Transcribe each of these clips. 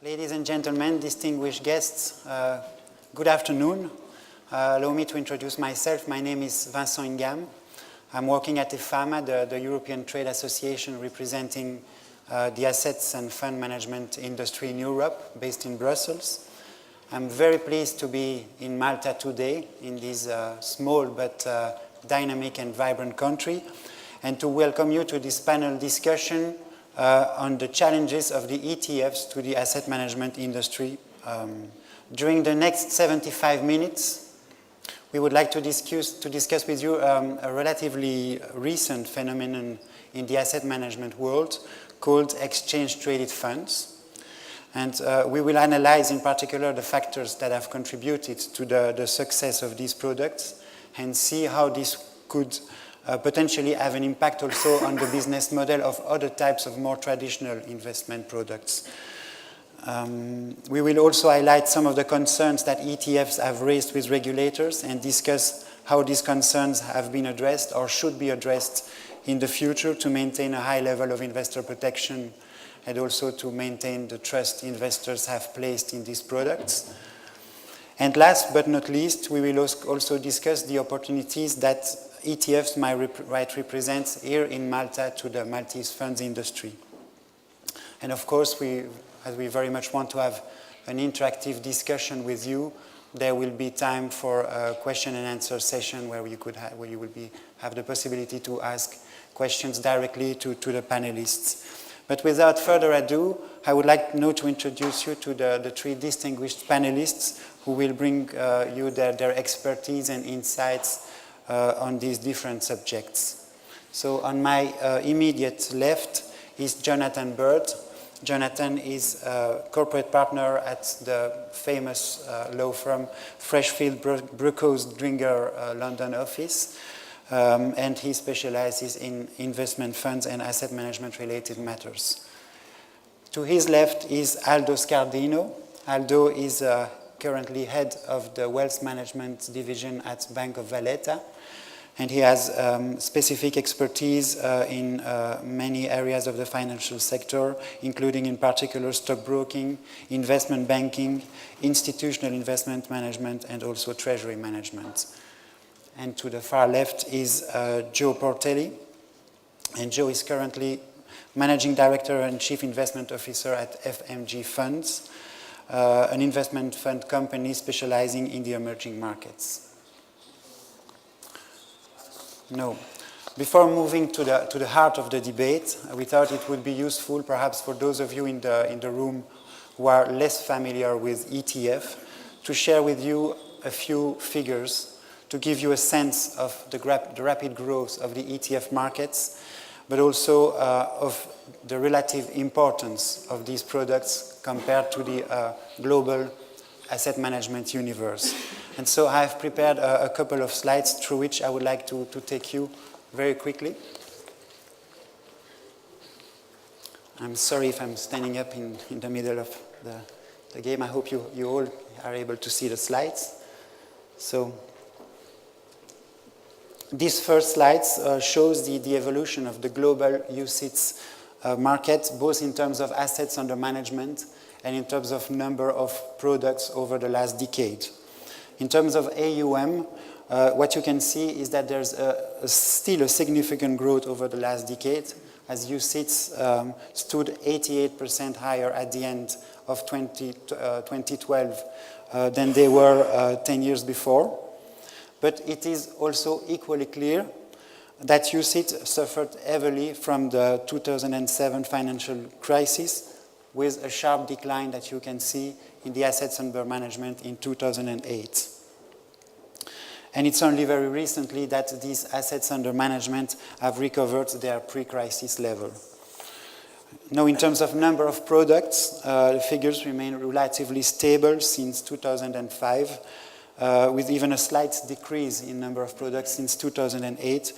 Ladies and gentlemen, distinguished guests, good afternoon. Allow me to introduce myself. My name is Vincent Ingam. I'm working at EFAMA, the European Trade Association representing the assets and fund management industry in Europe, based in Brussels. I'm very pleased to be in Malta today, in this small but dynamic and vibrant country, and to welcome you to this panel discussion on the challenges of the ETFs to the asset management industry. During the next 75 minutes, we would like to discuss with you a relatively recent phenomenon in the asset management world called exchange-traded funds. And we will analyze in particular the factors that have contributed to the success of these products and see how this could potentially have an impact also on the business model of other types of more traditional investment products. We will also highlight some of the concerns that ETFs have raised with regulators and discuss how these concerns have been addressed or should be addressed in the future to maintain a high level of investor protection and also to maintain the trust investors have placed in these products. And last but not least, we will also discuss the opportunities that ETFs might represent here in Malta to the Maltese funds industry. And of course, as we very much want to have an interactive discussion with you, there will be time for a question and answer session where you will have the possibility to ask questions directly to the panelists. But without further ado, I would like now to introduce you to the three distinguished panelists who will bring you their expertise and insights on these different subjects. So on my immediate left is Jonathan Bird. Jonathan is a corporate partner at the famous law firm Freshfield Bruckhaus Dringer London office. And he specializes in investment funds and asset management related matters. To his left is Aldo Scardino. Aldo is currently head of the wealth management division at Bank of Valletta, and he has specific expertise in many areas of the financial sector, including in particular stockbroking, investment banking, institutional investment management, and also treasury management. And to the far left is Joe Portelli. And Joe is currently Managing Director and Chief Investment Officer at FMG Funds, an investment fund company specializing in the emerging markets. No. Before moving to the heart of the debate, we thought it would be useful perhaps for those of you in the room who are less familiar with ETF to share with you a few figures to give you a sense of the rapid growth of the ETF markets, but also of the relative importance of these products compared to the global asset management universe. And so I've prepared a couple of slides through which I would like to take you very quickly. I'm sorry if I'm standing up in the middle of the game. I hope you all are able to see the slides. So this first slide shows the evolution of the global UCITS market, both in terms of assets under management and in terms of number of products over the last decade. In terms of AUM, what you can see is that there's still a significant growth over the last decade, as UCITS stood 88% higher at the end of 2012 than they were 10 years before. But it is also equally clear that UCITS suffered heavily from the 2007 financial crisis, with a sharp decline that you can see in the assets under management in 2008. And it's only very recently that these assets under management have recovered their pre-crisis level. Now, in terms of number of products, the figures remain relatively stable since 2005. With even a slight decrease in number of products since 2008,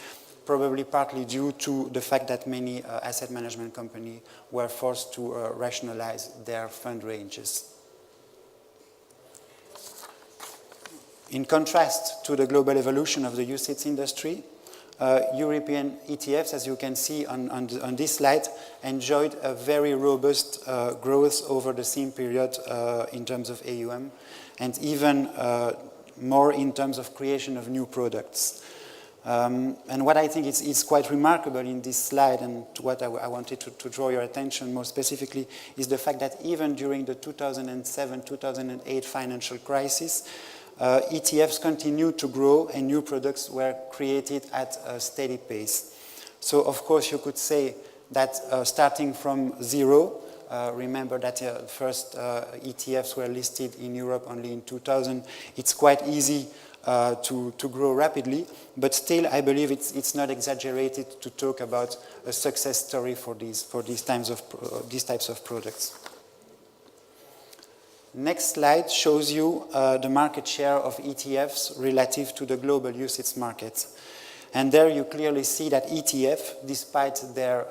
probably partly due to the fact that many asset management companies were forced to rationalize their fund ranges. In contrast to the global evolution of the UCITS industry, European ETFs, as you can see on this slide, enjoyed a very robust growth over the same period in terms of AUM, and even more in terms of creation of new products. And what I think is quite remarkable in this slide, and what I wanted to draw your attention more specifically, is the fact that even during the 2007-2008 financial crisis, ETFs continued to grow and new products were created at a steady pace. So of course you could say that starting from zero, remember that first ETFs were listed in Europe only in 2000, it's quite easy to grow rapidly, but still I believe it's not exaggerated to talk about a success story for these types of products. Next slide shows you the market share of ETFs relative to the global UCITS market. And there you clearly see that ETF, despite their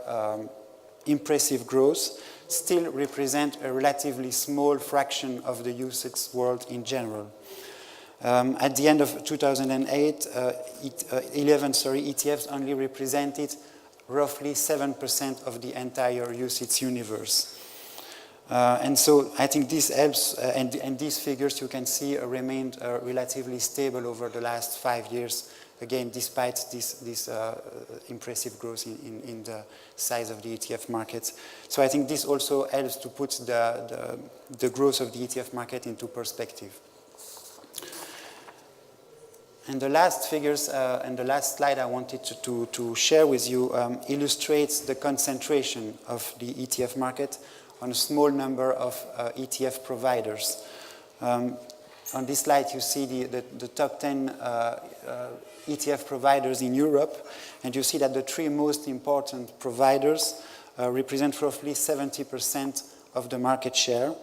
impressive growth, still represent a relatively small fraction of the UCITS world in general. At the end of 2008, 11 ETFs only represented roughly 7% of the entire UCITS universe. And so I think this helps, and these figures you can see remained relatively stable over the last 5 years, again, despite this impressive growth in the size of the ETF market. So I think this also helps to put the growth of the ETF market into perspective. And the last figures and the last slide I wanted to share with you illustrates the concentration of the ETF market on a small number of ETF providers. On this slide you see the top 10 ETF providers in Europe, and you see that the 3 most important providers represent roughly 70% of the market share,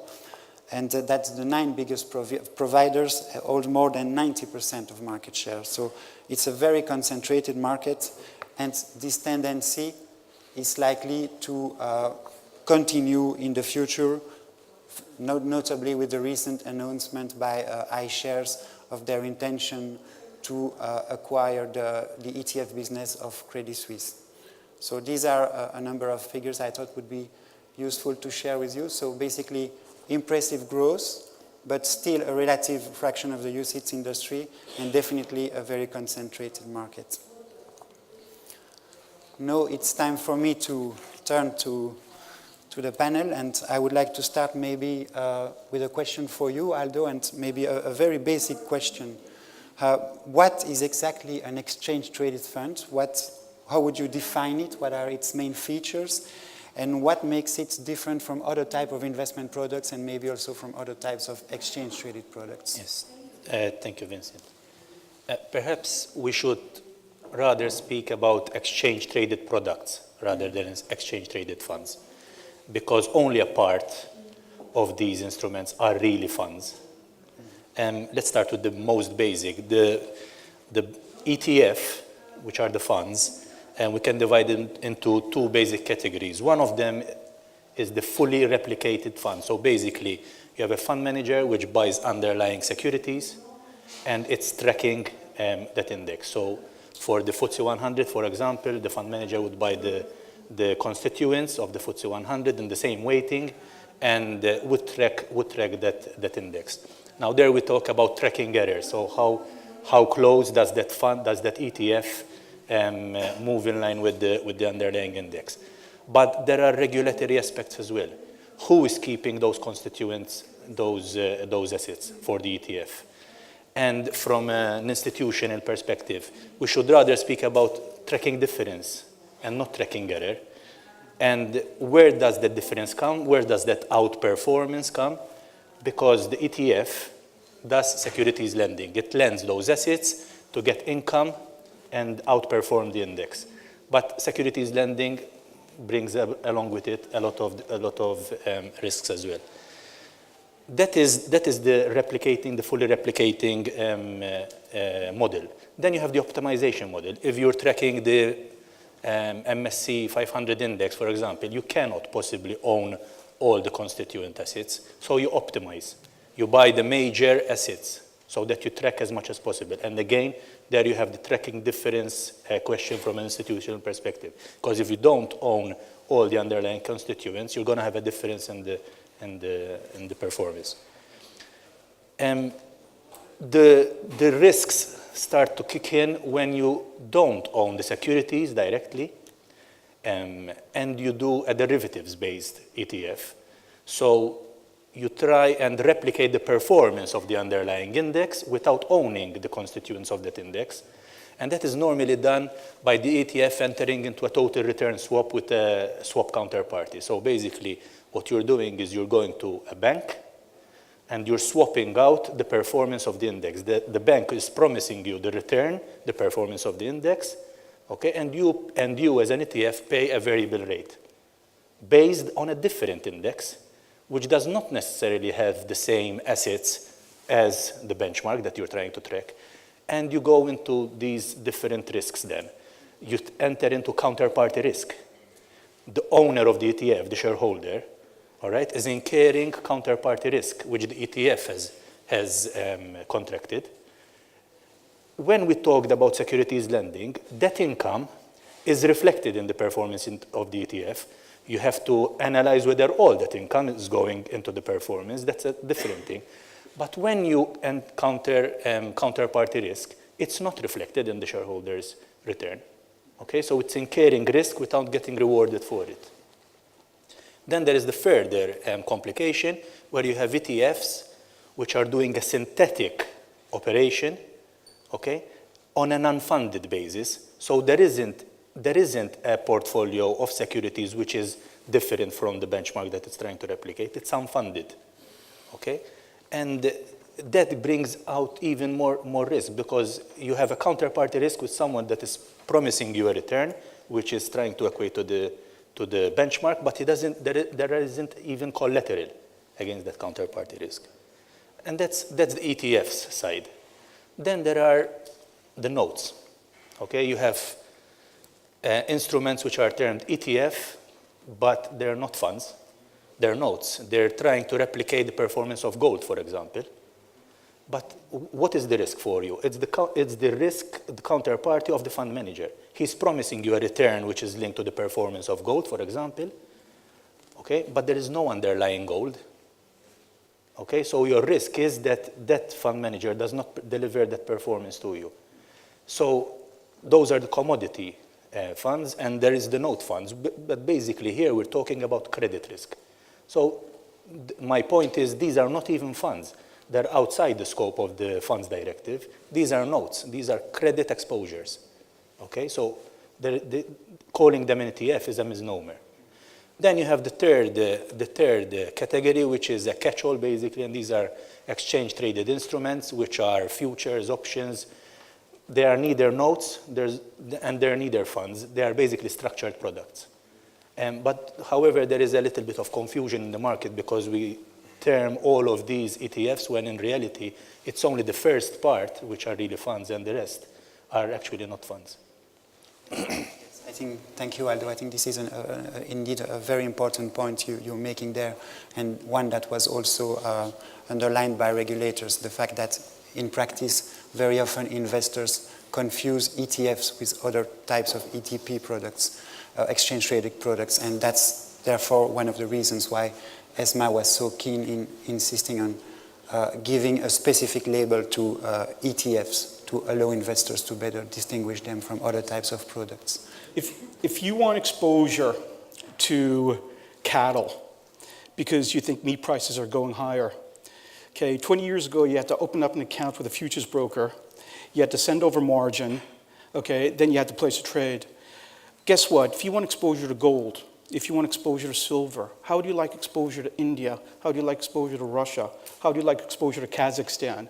and that the 9 biggest providers hold more than 90% of market share. So it's a very concentrated market, and this tendency is likely to continue in the future, notably with the recent announcement by iShares of their intention to acquire the ETF business of Credit Suisse. So these are a number of figures I thought would be useful to share with you. So basically, impressive growth, but still a relative fraction of the UCITS industry, and definitely a very concentrated market. Now it's time for me to turn to the panel, and I would like to start maybe with a question for you, Aldo, and maybe a very basic question. What is exactly an exchange-traded fund? How would you define it? What are its main features? And what makes it different from other types of investment products and maybe also from other types of exchange-traded products? Yes, thank you, Vincent. Perhaps we should rather speak about exchange-traded products rather than exchange-traded funds, because only a part of these instruments are really funds. Let's start with the most basic. The ETF, which are the funds, and we can divide them into 2 basic categories. One of them is the fully replicated fund. So basically, you have a fund manager which buys underlying securities, and it's tracking that index. So for the FTSE 100, for example, the fund manager would buy the constituents of the FTSE 100 in the same weighting, and would track that index. Now there we talk about tracking error. So how close does that fund, does that ETF move in line with the underlying index? But there are regulatory aspects as well. Who is keeping those constituents, those assets for the ETF? And from an institutional perspective, we should rather speak about tracking difference and not tracking error. And where does that difference come? Where does that outperformance come? Because the ETF does securities lending. It lends those assets to get income and outperform the index. But securities lending brings along with it a lot of risks as well. That is the fully replicating model. Then you have the optimization model. If you're tracking the MSCI 500 index, for example, you cannot possibly own all the constituent assets, so you optimize. You buy the major assets. so that you track as much as possible. And again, there you have the tracking difference question from an institutional perspective. Because if you don't own all the underlying constituents, you're going to have a difference in the performance. The risks start to kick in when you don't own the securities directly, and you do a derivatives-based ETF. So you try and replicate the performance of the underlying index without owning the constituents of that index. And that is normally done by the ETF entering into a total return swap with a swap counterparty. So basically, what you're doing is you're going to a bank, and you're swapping out the performance of the index. The bank is promising you the return, the performance of the index, okay? And you as an ETF pay a variable rate based on a different index, which does not necessarily have the same assets as the benchmark that you're trying to track. And you go into these different risks then. You enter into counterparty risk. The owner of the ETF, the shareholder, all right, is incurring counterparty risk, which the ETF has contracted. When we talked about securities lending, that income is reflected in the performance of the ETF. You have to analyze whether all that income is going into the performance. That's a different thing. But when you encounter counterparty risk, it's not reflected in the shareholder's return. Okay, so it's incurring risk without getting rewarded for it. Then there is the further complication where you have ETFs which are doing a synthetic operation, okay, on an unfunded basis. So there isn't a portfolio of securities which is different from the benchmark that it's trying to replicate. It's unfunded, okay? And that brings out even more risk because you have a counterparty risk with someone that is promising you a return, which is trying to equate to the benchmark, but there isn't even collateral against that counterparty risk. And that's the ETF's side. Then there are the notes, okay? You have instruments which are termed ETF, but they're not funds. They're notes. They're trying to replicate the performance of gold, for example. But what is the risk for you? It's the risk, the counterparty of the fund manager. He's promising you a return which is linked to the performance of gold, for example. Okay, but there is no underlying gold. Okay, so your risk is that that fund manager does not deliver that performance to you. So those are the commodity funds, and there is the note funds. But basically here we're talking about credit risk. So my point is these are not even funds. They're outside the scope of the funds directive. These are notes. These are credit exposures. Okay, so calling them an ETF is a misnomer. Then you have the third category, which is a catch-all basically, and these are exchange-traded instruments, which are futures, options. They are neither notes, and they're neither funds. They are basically structured products. But however, there is a little bit of confusion in the market because we term all of these ETFs when in reality it's only the first part which are really funds and the rest are actually not funds. Thank you, Aldo. I think this is indeed a very important point you're making there, and one that was also underlined by regulators, the fact that in practice very often investors confuse ETFs with other types of ETP products, exchange-traded products, and that's therefore one of the reasons why ESMA was so keen in insisting on giving a specific label to ETFs to allow investors to better distinguish them from other types of products. If you want exposure to cattle because you think meat prices are going higher, okay, 20 years ago you had to open up an account with a futures broker, you had to send over margin, okay, then you had to place a trade. Guess what? If you want exposure to gold, if you want exposure to silver, how do you like exposure to India? How do you like exposure to Russia? How do you like exposure to Kazakhstan?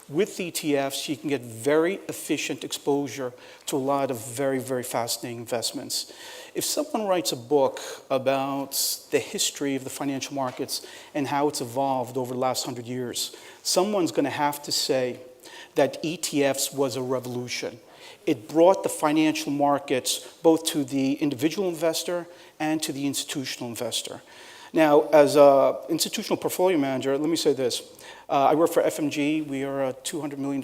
With ETFs, you can get very efficient exposure to a lot of very, very fascinating investments. If someone writes a book about the history of the financial markets and how it's evolved over the last 100 years, someone's going to have to say that ETFs was a revolution. It brought the financial markets both to the individual investor and to the institutional investor. Now, as an institutional portfolio manager, let me say this. I work for FMG. We are a $200 million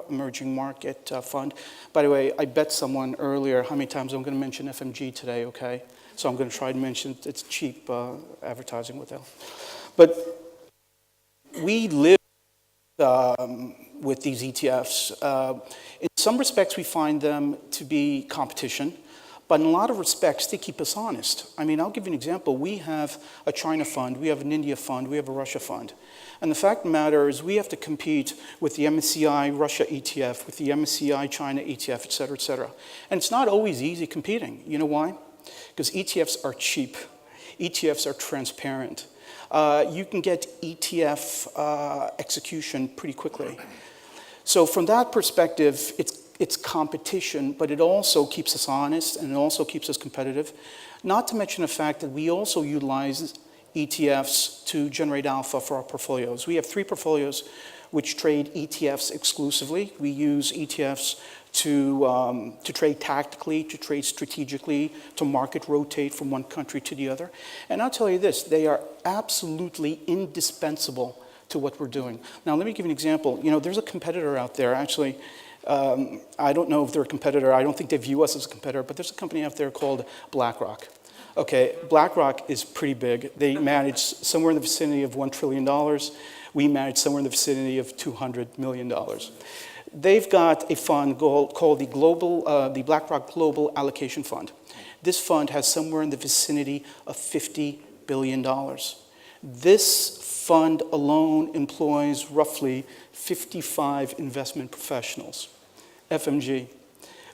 emerging market fund. By the way, I bet someone earlier how many times I'm going to mention FMG today, okay? So I'm going to try to mention it's cheap advertising with them. But we live with these ETFs. In some respects, we find them to be competition. But in a lot of respects, they keep us honest. I mean, I'll give you an example. We have a China fund, we have an India fund, we have a Russia fund. And the fact of the matter is we have to compete with the MSCI Russia ETF, with the MSCI China ETF, et cetera, et cetera. And it's not always easy competing. You know why? Because ETFs are cheap. ETFs are transparent. You can get ETF execution pretty quickly. So from that perspective, it's competition, but it also keeps us honest and it also keeps us competitive. Not to mention the fact that we also utilize ETFs to generate alpha for our portfolios. We have 3 portfolios which trade ETFs exclusively. We use ETFs to trade tactically, to trade strategically, to market rotate from one country to the other. And I'll tell you this, they are absolutely indispensable to what we're doing. Now, let me give you an example. You know, there's a competitor out there, actually. I don't know if they're a competitor. I don't think they view us as a competitor, but there's a company out there called BlackRock. Okay, BlackRock is pretty big. They manage somewhere in the vicinity of $1 trillion. We manage somewhere in the vicinity of $200 million. They've got a fund called the BlackRock Global Allocation Fund. This fund has somewhere in the vicinity of $50 billion. This fund alone employs roughly 55 investment professionals. FMG.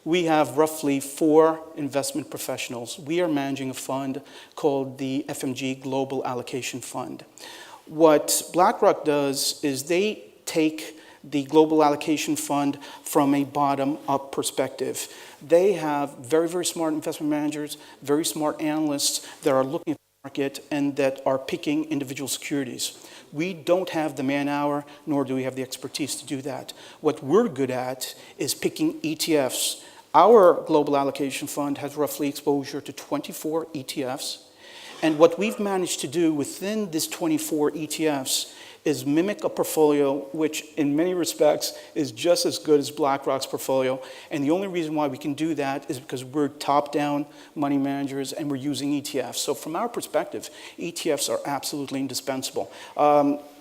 We have roughly 4 investment professionals. We are managing a fund called the FMG Global Allocation Fund. What BlackRock does is they take the Global Allocation Fund from a bottom-up perspective. They have very, very smart investment managers, very smart analysts that are looking at the market and that are picking individual securities. We don't have the man-hour, nor do we have the expertise to do that. What we're good at is picking ETFs. Our Global Allocation Fund has roughly exposure to 24 ETFs. And what we've managed to do within this 24 ETFs is mimic a portfolio which in many respects is just as good as BlackRock's portfolio. And the only reason why we can do that is because we're top-down money managers and we're using ETFs. So from our perspective, ETFs are absolutely indispensable.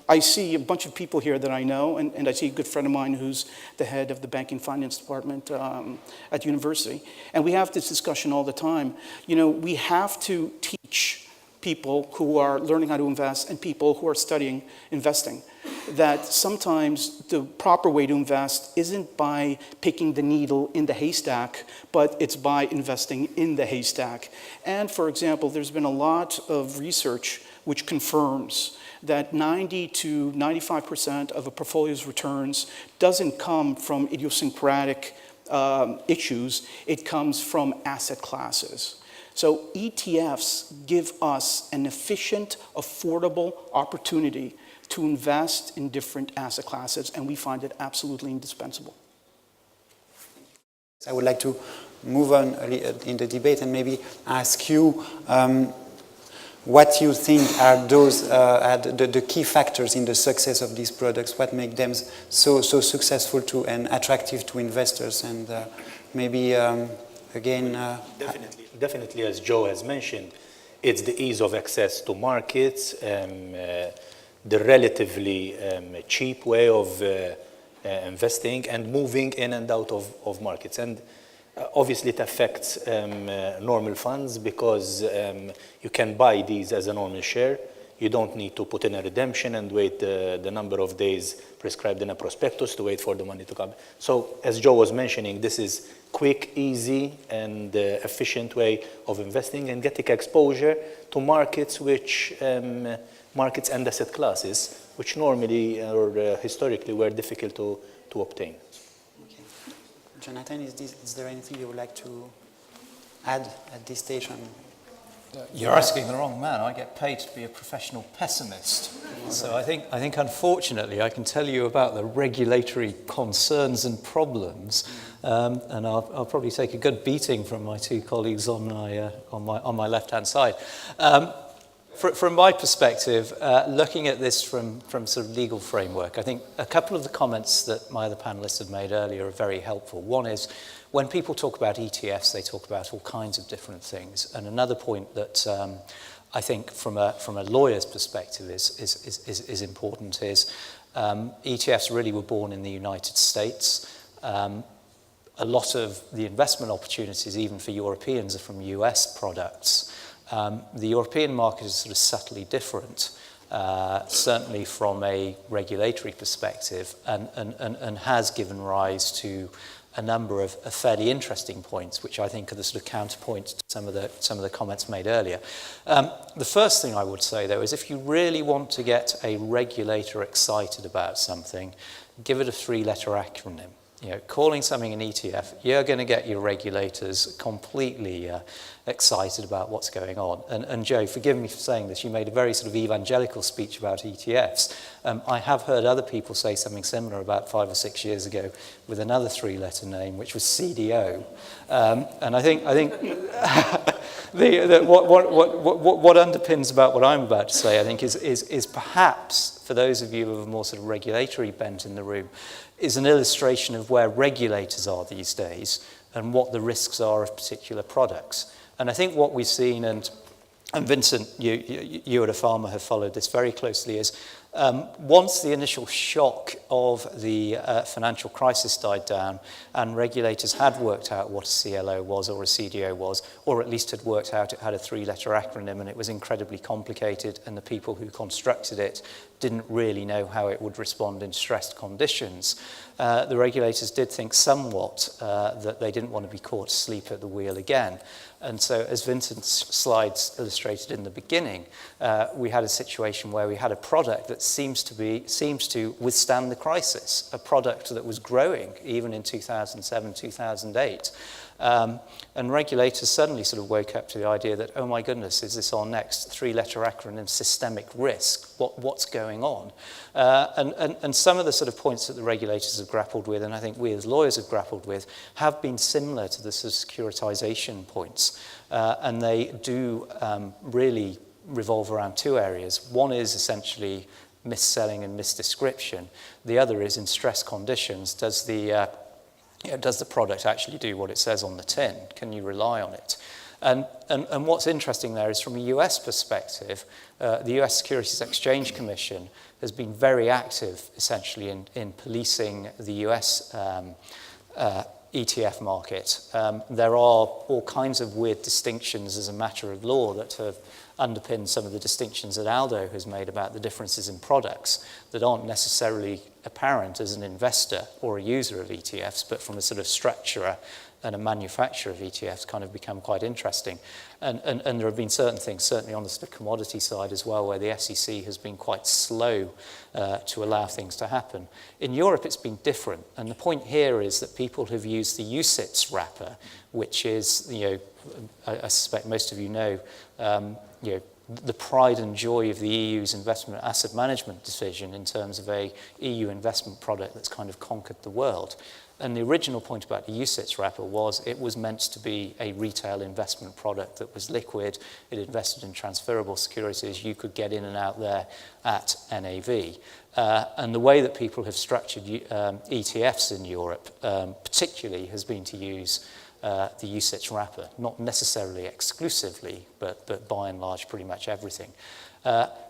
I see a bunch of people here that I know, and I see a good friend of mine who's the head of the banking finance department at university. And we have this discussion all the time. You know, we have to teach people who are learning how to invest and people who are studying investing that sometimes the proper way to invest isn't by picking the needle in the haystack, but it's by investing in the haystack. And for example, there's been a lot of research which confirms that 90 to 95% of a portfolio's returns doesn't come from idiosyncratic issues, it comes from asset classes. So ETFs give us an efficient, affordable opportunity to invest in different asset classes, and we find it absolutely indispensable. I would like to move on in the debate and maybe ask you what you think are those the key factors in the success of these products. What make them so successful and attractive to investors, and maybe again. Definitely, as Joe has mentioned, it's the ease of access to markets, the relatively cheap way of investing and moving in and out of markets. And obviously it affects normal funds because you can buy these as a normal share. You don't need to put in a redemption and wait the number of days prescribed in a prospectus to wait for the money to come. So as Joe was mentioning, this is quick, easy, and efficient way of investing and getting exposure to markets markets and asset classes, which normally or historically were difficult to obtain. Okay. Jonathan, is there anything you would like to add at this stage? You're asking the wrong man. I get paid to be a professional pessimist. So I think unfortunately I can tell you about the regulatory concerns and problems, and I'll probably take a good beating from my 2 colleagues on my left-hand side. From my perspective, looking at this from sort of legal framework, I think a couple of the comments that my other panelists have made earlier are very helpful. One is, when people talk about ETFs, they talk about all kinds of different things. And another point that I think from a lawyer's perspective is important is ETFs really were born in the United States. A lot of the investment opportunities, even for Europeans, are from US products. The European market is sort of subtly different, certainly from a regulatory perspective, and has given rise to a number of fairly interesting points, which I think are the sort of counterpoint to some of the comments made earlier. The first thing I would say, though, is if you really want to get a regulator excited about something, give it a three-letter acronym. You know, calling something an ETF, you're going to get your regulators completely excited about what's going on. And Joe, forgive me for saying this, you made a very sort of evangelical speech about ETFs. I have heard other people say something similar about 5 or 6 years ago with another three-letter name, which was CDO. And I think what underpins about what I'm about to say, I think, is perhaps, for those of you with a more sort of regulatory bent in the room, is an illustration of where regulators are these days and what the risks are of particular products. And I think what we've seen, and Vincent, you at Afama have followed this very closely, is once the initial shock of the financial crisis died down and regulators had worked out what a CLO was or a CDO was, or at least had worked out it had a three-letter acronym and it was incredibly complicated and the people who constructed it didn't really know how it would respond in stressed conditions, the regulators did think somewhat that they didn't want to be caught asleep at the wheel again. And so, as Vincent's slides illustrated in the beginning, we had a situation where we had a product that seems to withstand the crisis, a product that was growing even in 2007, 2008. And regulators suddenly sort of woke up to the idea that, oh my goodness, is this our next three-letter acronym, systemic risk? What's going on? And some of the sort of points that the regulators have grappled with, and I think we as lawyers have grappled with, have been similar to the sort of securitization points. And they do really revolve around two areas. One is essentially mis-selling and misdescription. The other is, in stress conditions, does the product actually do what it says on the tin? Can you rely on it? And what's interesting there is, from a US perspective, the US Securities Exchange Commission has been very active, essentially, in policing the US ETF market. There are all kinds of weird distinctions as a matter of law that have underpinned some of the distinctions that Aldo has made about the differences in products that aren't necessarily apparent as an investor or a user of ETFs, but from a sort of structurer and a manufacturer of ETFs kind of become quite interesting. And there have been certain things, certainly on the sort of commodity side as well, where the SEC has been quite slow to allow things to happen. In Europe, it's been different. And the point here is that people have used the UCITS wrapper, which is, I suspect most of you know, the pride and joy of the EU's investment asset management division in terms of a EU investment product that's kind of conquered the world. And the original point about the UCITS wrapper was it was meant to be a retail investment product that was liquid. It invested in transferable securities. You could get in and out there at NAV. And the way that people have structured ETFs in Europe, particularly, has been to use the UCITS wrapper, not necessarily exclusively, but by and large pretty much everything.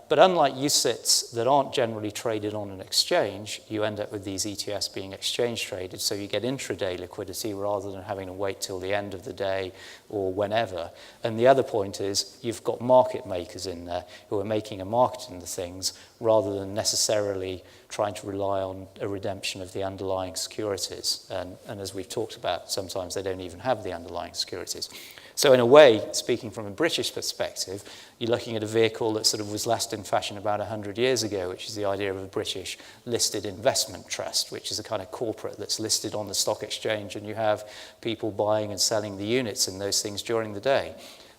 But unlike UCITS that aren't generally traded on an exchange, you end up with these ETFs being exchange traded, so you get intraday liquidity rather than having to wait till the end of the day or whenever. And the other point is you've got market makers in there who are making a market in the things rather than necessarily trying to rely on a redemption of the underlying securities. And as we've talked about, sometimes they don't even have the underlying securities. So in a way, speaking from a British perspective, you're looking at a vehicle that sort of was last in fashion about 100 years ago, which is the idea of a British listed investment trust, which is a kind of corporate that's listed on the stock exchange, and you have people buying and selling the units in those things during the day.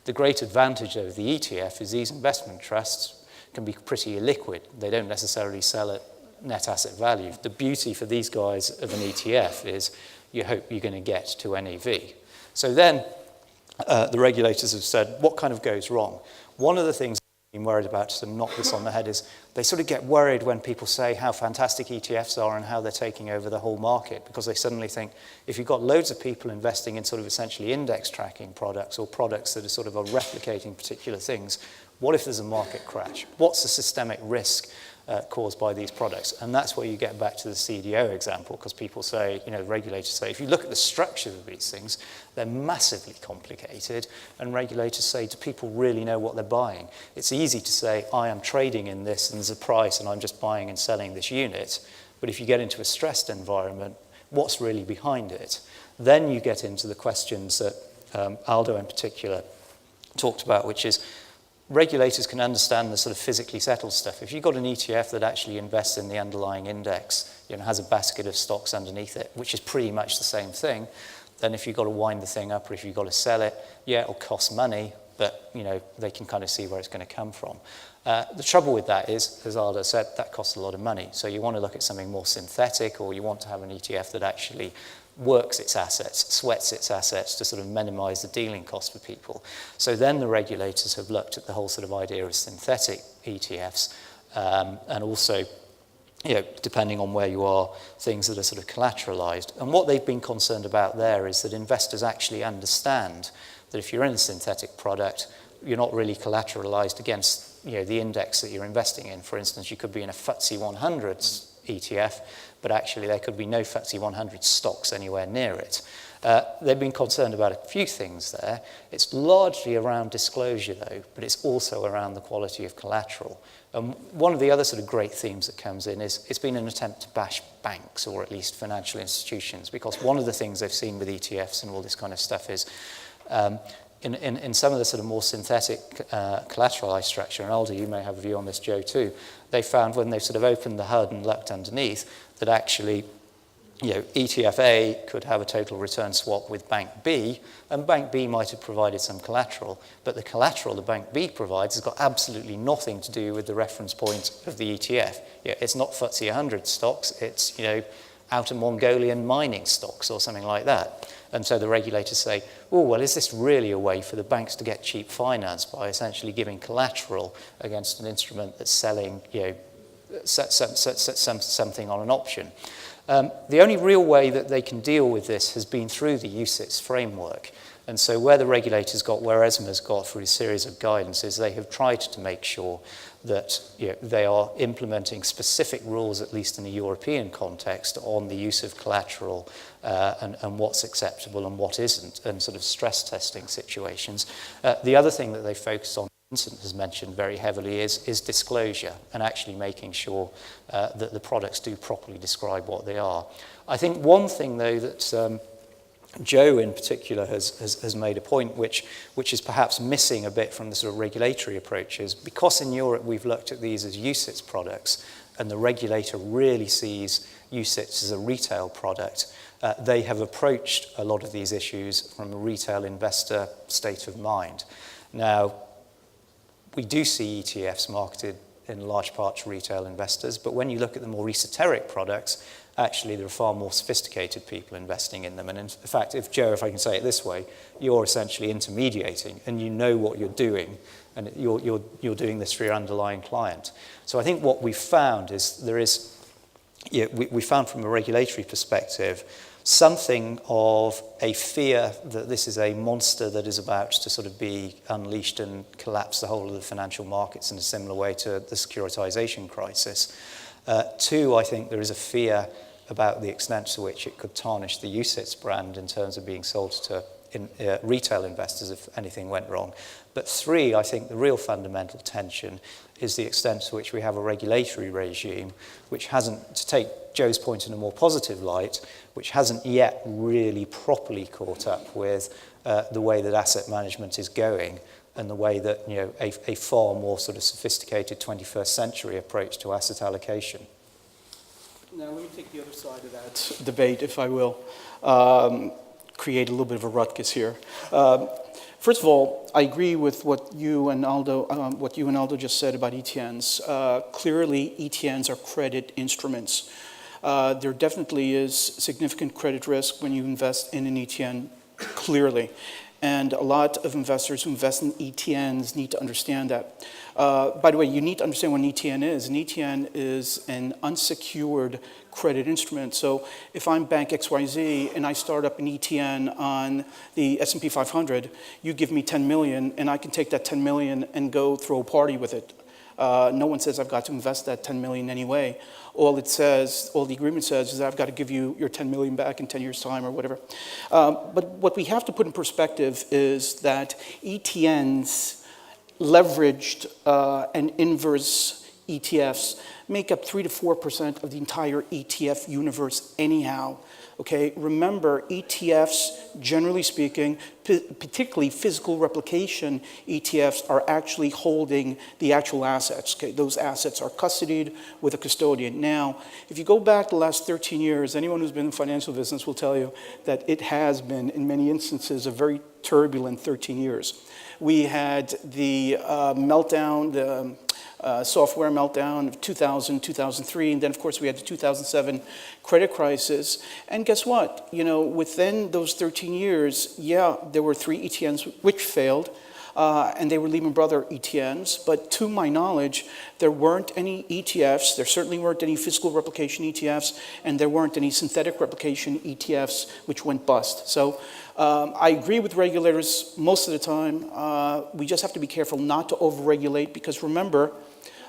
The great advantage of the ETF is these investment trusts can be pretty illiquid. They don't necessarily sell at net asset value. The beauty for these guys of an ETF is you hope you're going to get to NAV. So then the regulators have said, what kind of goes wrong? One of the things been worried about, to knock this on the head, is they sort of get worried when people say how fantastic ETFs are and how they're taking over the whole market, because they suddenly think if you've got loads of people investing in sort of essentially index tracking products or products that are sort of are replicating particular things, what if there's a market crash? What's the systemic risk caused by these products? And that's where you get back to the CDO example, because people say, regulators say, if you look at the structure of these things, they're massively complicated, and regulators say, do people really know what they're buying? It's easy to say, I am trading in this, and there's a price, and I'm just buying and selling this unit. But if you get into a stressed environment, what's really behind it? Then you get into the questions that Aldo in particular talked about, which is, regulators can understand the sort of physically settled stuff. If you've got an ETF that actually invests in the underlying index, has a basket of stocks underneath it, which is pretty much the same thing, then if you've got to wind the thing up or if you've got to sell it, yeah, it'll cost money, but they can kind of see where it's going to come from. The trouble with that is, as Aldo said, that costs a lot of money. So you want to look at something more synthetic, or you want to have an ETF that actually works its assets, sweats its assets to sort of minimize the dealing cost for people. So then the regulators have looked at the whole sort of idea of synthetic ETFs, and also, depending on where you are, things that are sort of collateralized. And what they've been concerned about there is that investors actually understand that if you're in a synthetic product, you're not really collateralized against the index that you're investing in. For instance, you could be in a FTSE 100 ETF, but actually there could be no FTSE 100 stocks anywhere near it. They've been concerned about a few things there. It's largely around disclosure, though, but it's also around the quality of collateral. One of the other sort of great themes that comes in is it's been an attempt to bash banks, or at least financial institutions, because one of the things they've seen with ETFs and all this kind of stuff is in some of the sort of more synthetic collateralized structure, and Aldo, you may have a view on this, Joe, too, they found when they sort of opened the HUD and looked underneath that actually, ETF A could have a total return swap with Bank B, and Bank B might have provided some collateral, but the collateral the Bank B provides has got absolutely nothing to do with the reference point of the ETF. It's not FTSE 100 stocks, it's, outer Mongolian mining stocks or something like that. And so the regulators say, oh, well, is this really a way for the banks to get cheap finance by essentially giving collateral against an instrument that's selling, something on an option? The only real way that they can deal with this has been through the UCITS framework. And so where the regulators got, where ESMA's got through a series of guidances, they have tried to make sure that they are implementing specific rules, at least in the European context, on the use of collateral and what's acceptable and what isn't, and sort of stress testing situations. The other thing that they focus on, Vincent has mentioned very heavily, is disclosure, and actually making sure that the products do properly describe what they are. I think one thing, though, that Joe in particular has made a point which is perhaps missing a bit from the sort of regulatory approaches, because in Europe we've looked at these as UCITS products, and the regulator really sees UCITS as a retail product. They have approached a lot of these issues from a retail investor state of mind. Now, we do see ETFs marketed in large part to retail investors, but when you look at the more esoteric products, actually there are far more sophisticated people investing in them. And in fact, if I can say it this way, you're essentially intermediating, and you know what you're doing, and you're doing this for your underlying client. So I think what we've found is we found from a regulatory perspective something of a fear that this is a monster that is about to sort of be unleashed and collapse the whole of the financial markets in a similar way to the securitization crisis. Two, I think there is a fear about the extent to which it could tarnish the UCITS brand in terms of being sold to retail investors if anything went wrong. But three, I think the real fundamental tension is the extent to which we have a regulatory regime which hasn't, to take Joe's point in a more positive light, which hasn't yet really properly caught up with the way that asset management is going, and the way that a far more sort of sophisticated 21st century approach to asset allocation. Now let me take the other side of that debate, if I will, create a little bit of a ruckus here. First of all, I agree with what you and Aldo just said about ETNs. Clearly, ETNs are credit instruments. There definitely is significant credit risk when you invest in an ETN, clearly. And a lot of investors who invest in ETNs need to understand that. By the way, you need to understand what an ETN is. An ETN is an unsecured credit instrument. So if I'm Bank XYZ and I start up an ETN on the S&P 500, you give me 10 million and I can take that 10 million and go throw a party with it. No one says I've got to invest that 10 million anyway. All it says, all the agreement says is that I've got to give you your 10 million back in 10 years' time or whatever. But what we have to put in perspective is that ETNs, leveraged and inverse ETFs, make up 3 to 4% of the entire ETF universe anyhow. Okay, remember, ETFs, generally speaking, particularly physical replication ETFs, are actually holding the actual assets. Okay, those assets are custodied with a custodian. Now, if you go back the last 13 years, anyone who's been in the financial business will tell you that it has been, in many instances, a very turbulent 13 years. We had the meltdown, the software meltdown of 2000, 2003, and then of course we had the 2007 credit crisis. And guess what? You know, within those 13 years, yeah, there were 3 ETNs which failed, and they were Lehman Brothers ETNs, but to my knowledge, there weren't any ETFs, there certainly weren't any physical replication ETFs, and there weren't any synthetic replication ETFs which went bust. So I agree with regulators most of the time. We just have to be careful not to overregulate, because remember,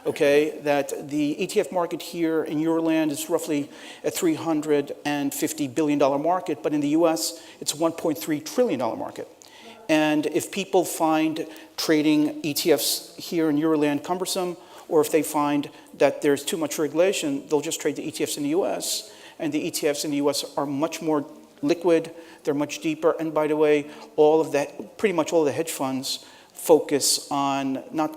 okay, that the ETF market here in Euroland is roughly a $350 billion market, but in the US, it's a $1.3 trillion market. And if people find trading ETFs here in Euroland cumbersome, or if they find that there's too much regulation, they'll just trade the ETFs in the US. And the ETFs in the US are much more liquid, they're much deeper. And by the way, all of that, pretty much all the hedge funds focus on, not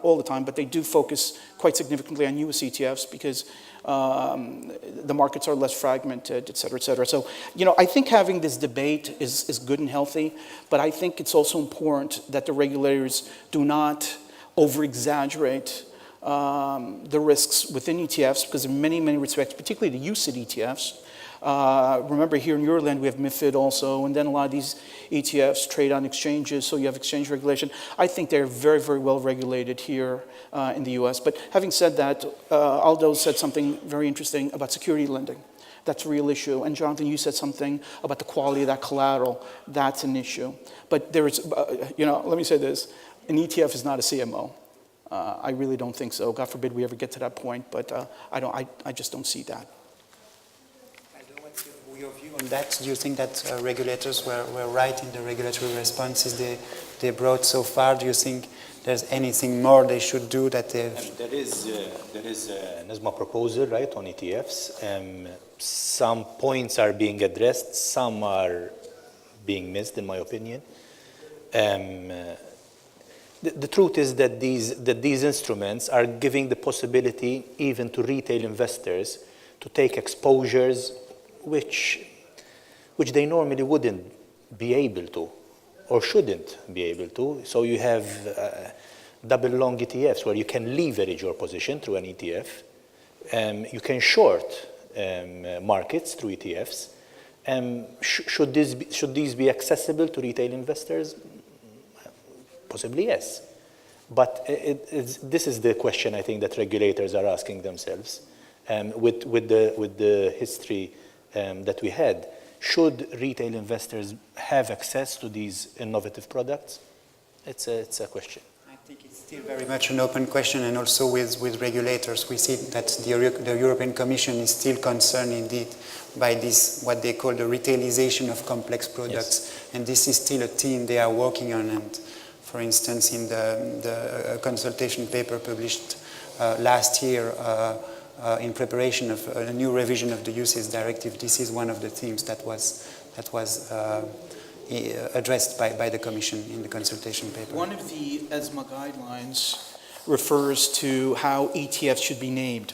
all the time, but they do focus quite significantly on US ETFs because the markets are less fragmented, et cetera, et cetera. So, you know, I think having this debate is good and healthy, but I think it's also important that the regulators do not over-exaggerate the risks within ETFs, because in many, many respects, particularly the UCITS ETFs, remember here in Euroland we have MiFID also, and then a lot of these ETFs trade on exchanges, so you have exchange regulation. I think they're very, very well regulated here in the US. But having said that, Aldo said something very interesting about security lending. That's a real issue. And Jonathan, you said something about the quality of that collateral. That's an issue. But there is, you know, let me say this, an ETF is not a CMO. I really don't think so. God forbid we ever get to that point, but I just don't see that. Your view on that? Do you think that regulators were right in the regulatory responses they brought so far? Do you think there's anything more they should do that they've... There is an ESMA proposal, right, on ETFs. Some points are being addressed, some are being missed, in my opinion. The truth is that these instruments are giving the possibility even to retail investors to take exposures which they normally wouldn't be able to or shouldn't be able to. So you have double long ETFs where you can leverage your position through an ETF. You can short markets through ETFs. Should these be accessible to retail investors? Possibly yes. But this is the question I think that regulators are asking themselves. With the history that we had, should retail investors have access to these innovative products? It's a question. I think it's still very much an open question, and also with regulators. We see that the European Commission is still concerned indeed by this, what they call the retailization of complex products. Yes. And this is still a theme they are working on. And for instance, in the consultation paper published last year, in preparation of a new revision of the UCITS directive, this is one of the themes that was addressed by the Commission in the consultation paper. One of the ESMA guidelines refers to how ETFs should be named.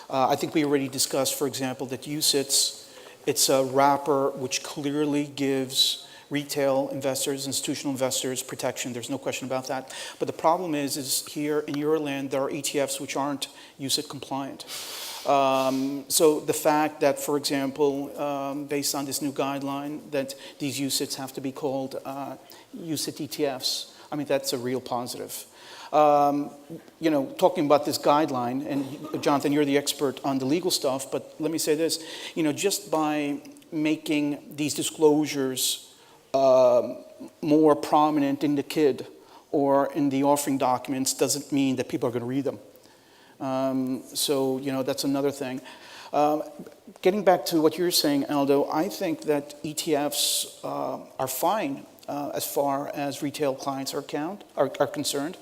I think we already discussed, for example, that UCITS, it's a wrapper which clearly gives retail investors, institutional investors protection. There's no question about that. But the problem is here in Euroland, there are ETFs which aren't UCITS compliant. So the fact that, for example, based on this new guideline, that these UCITS have to be called UCIT ETFs, I mean, that's a real positive. You know, talking about this guideline, and Jonathan, you're the expert on the legal stuff, but let me say this, you know, just by making these disclosures more prominent in the KID or in the offering documents doesn't mean that people are going to read them. So, you know, that's another thing. Getting back to what you're saying, Aldo, I think that ETFs are fine as far as retail clients are concerned.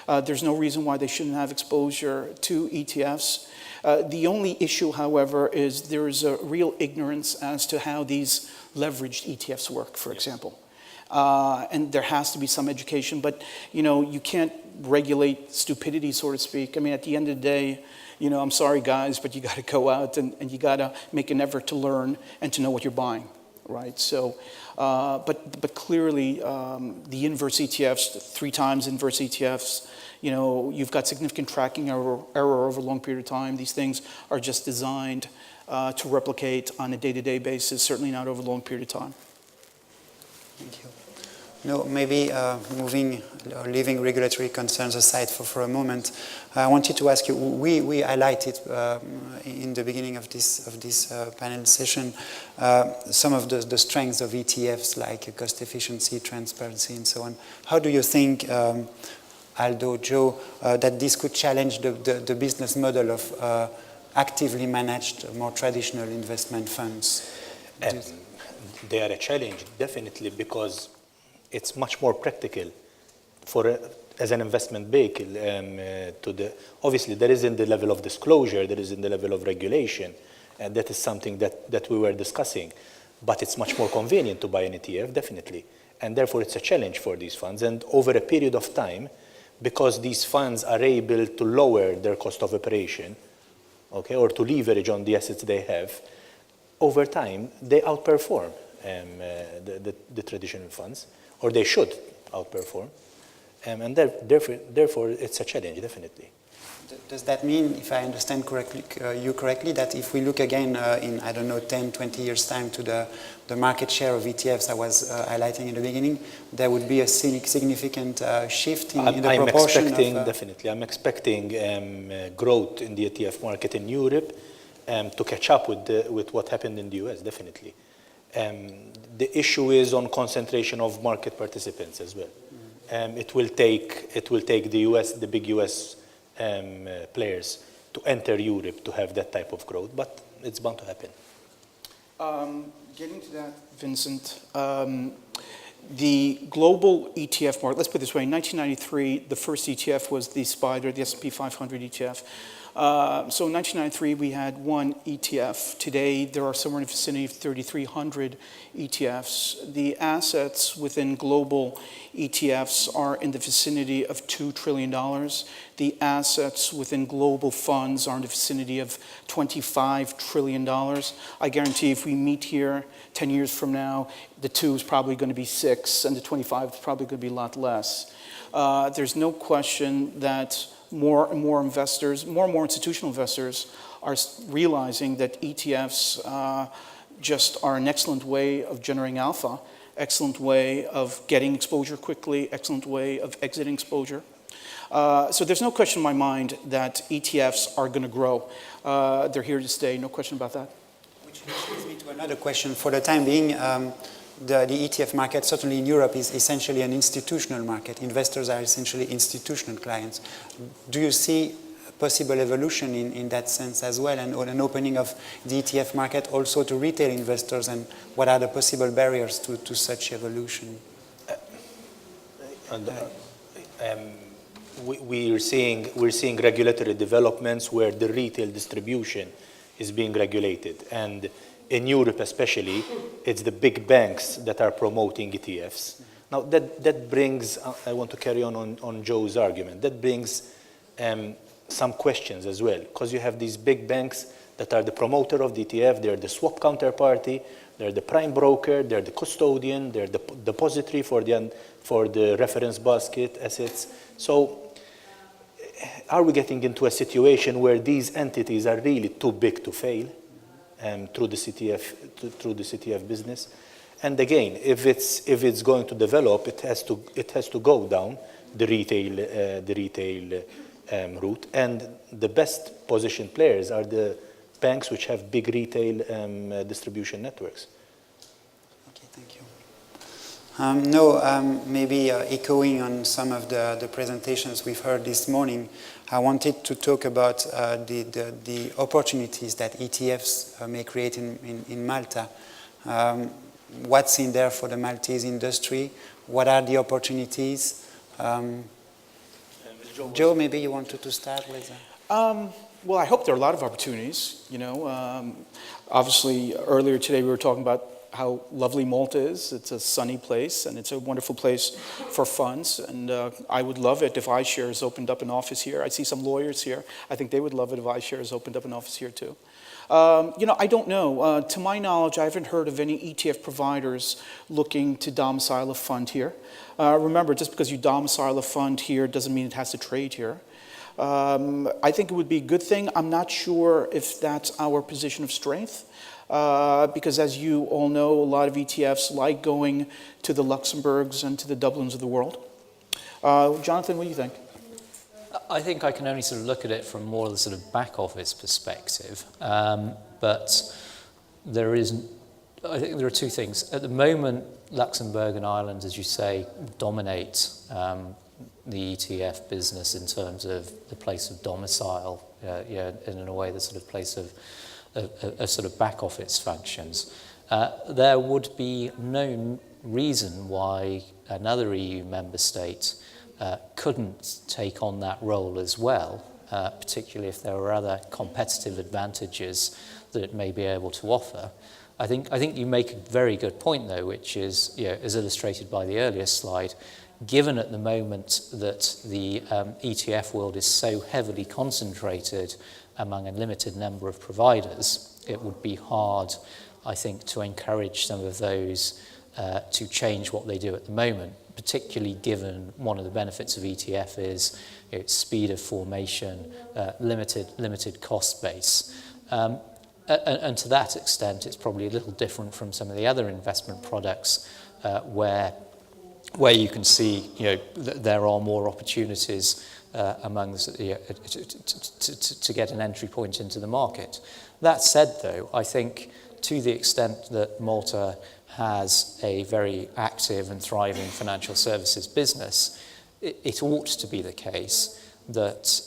There's no reason why they shouldn't have exposure to ETFs. The only issue, however, is there is a real ignorance as to how these leveraged ETFs work, for example. And there has to be some education, but you know, you can't regulate stupidity, so to speak. I mean, at the end of the day, you know, I'm sorry guys, but you got to go out and you got to make an effort to learn and to know what you're buying, right? So, but clearly, the inverse ETFs, 3 times inverse ETFs, you know, you've got significant tracking error over a long period of time. These things are just designed to replicate on a day-to-day basis, certainly not over a long period of time. Thank you. No, maybe moving or leaving regulatory concerns aside for a moment, I wanted to ask you, we highlighted in the beginning of this panel session some of the strengths of ETFs like cost efficiency, transparency, and so on. How do you think, Aldo, Joe, that this could challenge the business model of actively managed, more traditional investment funds? They are a challenge, definitely, because it's much more practical as an investment vehicle. Obviously, there is in the level of disclosure, there is in the level of regulation, and that is something that we were discussing. But it's much more convenient to buy an ETF, definitely. And therefore, it's a challenge for these funds. And over a period of time, because these funds are able to lower their cost of operation, okay, or to leverage on the assets they have, over time, they outperform the traditional funds, or they should outperform, and therefore it's a challenge, definitely. Does that mean, if I understand you correctly, that if we look again in, I don't know, 10, 20 years' time to the market share of ETFs I was highlighting in the beginning, there would be a significant shift in the proportion definitely. I'm expecting growth in the ETF market in Europe to catch up with what happened in the US, definitely. The issue is on concentration of market participants as well. It will take the big US players to enter Europe to have that type of growth, but it's bound to happen. Getting to that, Vincent, the global ETF market, let's put it this way, in 1993, the first ETF was the SPDR, the S&P 500 ETF. So in 1993, we had one ETF. Today, there are somewhere in the vicinity of 3,300 ETFs. The assets within global ETFs are in the vicinity of $2 trillion. The assets within global funds are in the vicinity of $25 trillion. I guarantee if we meet here 10 years from now, the 2 is probably going to be 6, and the 25 is probably going to be a lot less. There's no question that more and more investors, more and more institutional investors are realizing that ETFs just are an excellent way of generating alpha, excellent way of getting exposure quickly, excellent way of exiting exposure. So there's no question in my mind that ETFs are going to grow. They're here to stay, no question about that. Which leads me to another question. For the time being, the ETF market, certainly in Europe, is essentially an institutional market. Investors are essentially institutional clients. Do you see a possible evolution in that sense as well, and an opening of the ETF market also to retail investors, and what are the possible barriers to such evolution? We're seeing regulatory developments where the retail distribution is being regulated, and in Europe especially, it's the big banks that are promoting ETFs. Now that brings, I want to carry on Joe's argument, that brings some questions as well, because you have these big banks that are the promoter of the ETF, they're the swap counterparty, they're the prime broker, they're the custodian, they're the depository for the reference basket assets. So are we getting into a situation where these entities are really too big to fail through the CTF business? And again, if it's going to develop, it has to go down the retail route. And the best positioned players are the banks which have big retail distribution networks. Okay, thank you. Maybe echoing on some of the presentations we've heard this morning, I wanted to talk about the opportunities that ETFs may create in Malta. What's in there for the Maltese industry? What are the opportunities? Joe, maybe you wanted to start with that. Well, I hope there are a lot of opportunities. You know, obviously earlier today we were talking about how lovely Malta is. It's a sunny place and it's a wonderful place for funds. And I would love it if iShares opened up an office here. I see some lawyers here. I think they would love it if iShares opened up an office here too. You know, I don't know. To my knowledge, I haven't heard of any ETF providers looking to domicile a fund here. Remember, just because you domicile a fund here doesn't mean it has to trade here. I think it would be a good thing. I'm not sure if that's our position of strength, because as you all know, a lot of ETFs like going to the Luxembourgs and to the Dublins of the world. Jonathan, what do you think? I think I can only sort of look at it from more of the sort of back office perspective, but I think there are two things. At the moment, Luxembourg and Ireland, as you say, dominate the ETF business in terms of the place of domicile, and in a way the sort of place of sort of back office functions. There would be no reason why another EU member state couldn't take on that role as well, particularly if there were other competitive advantages that it may be able to offer. I think you make a very good point, though, which is, you know, as illustrated by the earlier slide, given at the moment that the ETF world is so heavily concentrated among a limited number of providers, it would be hard, I think, to encourage some of those to change what they do at the moment, particularly given one of the benefits of ETF is its speed of formation, limited cost base. And to that extent, it's probably a little different from some of the other investment products where you can see, you know, there are more opportunities among to get an entry point into the market. That said, though, I think to the extent that Malta has a very active and thriving financial services business, it ought to be the case that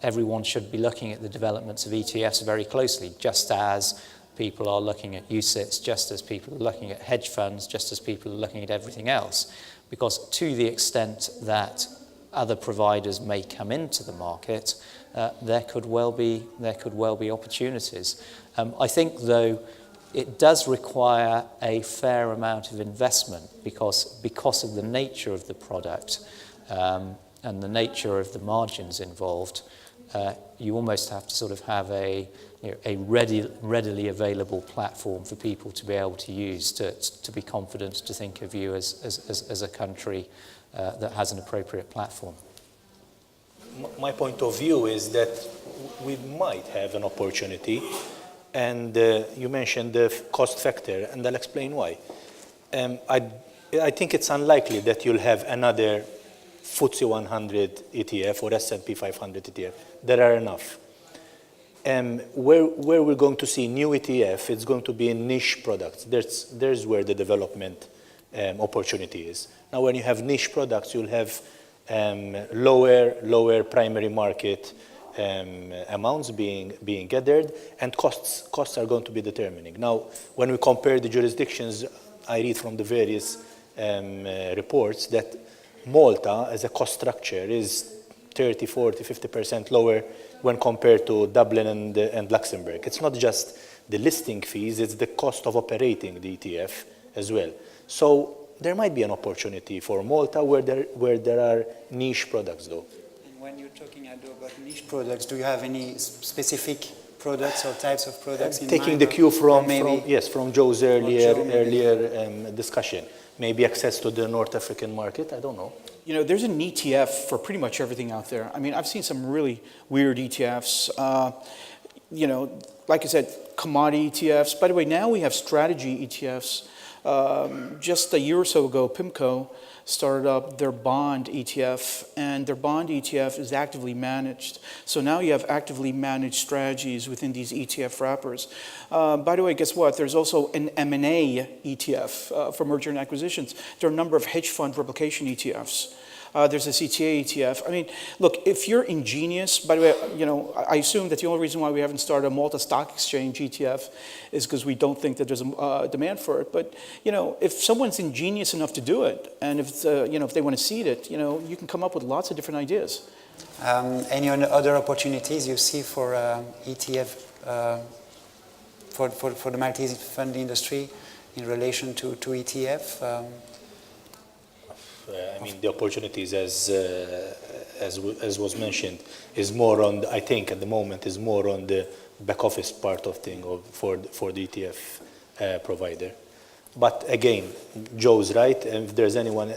everyone should be looking at the developments of ETFs very closely, just as people are looking at UCITS, just as people are looking at hedge funds, just as people are looking at everything else. Because to the extent that other providers may come into the market, there could well be opportunities. I think, though, it does require a fair amount of investment because of the nature of the product and the nature of the margins involved. You almost have to sort of have a readily available platform for people to be able to use to be confident to think of you as a country that has an appropriate platform. My point of view is that we might have an opportunity, and you mentioned the cost factor, and I'll explain why. I think it's unlikely that you'll have another FTSE 100 ETF or S&P 500 ETF. There are enough. Where we're going to see new ETF, it's going to be in niche products. There's where the development opportunity is. Now, when you have niche products, you'll have lower primary market amounts being gathered, and costs are going to be determining. Now, when we compare the jurisdictions, I read from the various reports that Malta, as a cost structure, is 30, 40, 50% lower when compared to Dublin and Luxembourg. It's not just the listing fees, it's the cost of operating the ETF as well. So there might be an opportunity for Malta where there are niche products, though. And when you're talking about niche products, do you have any specific products or types of products in Taking mind? the cue from maybe from Joe's earlier Joe maybe. discussion. Maybe access to the North African market, I don't know. You know, there's an ETF for pretty much everything out there. I mean, I've seen some really weird ETFs. You know, like I said, commodity ETFs. By the way, now we have strategy ETFs. Just a year or so ago, PIMCO started up their bond ETF, and their bond ETF is actively managed. So now you have actively managed strategies within these ETF wrappers. By the way, guess what? There's also an M&A ETF for merger and acquisitions. There are a number of hedge fund replication ETFs. There's a CTA ETF. I mean, look, if you're ingenious, by the way, you know, I assume that the only reason why we haven't started a Malta Stock Exchange ETF is because we don't think that there's a demand for it. But, you know, if someone's ingenious enough to do it, and if, you know, if they want to seed it, you know, you can come up with lots of different ideas. Any other opportunities you see for ETF, for the Maltese fund industry in relation to ETF? I mean, the opportunities, as was mentioned, is more on, I think at the moment, is more on the back office part of thing for the ETF provider. But again, Joe's right. If there's anyone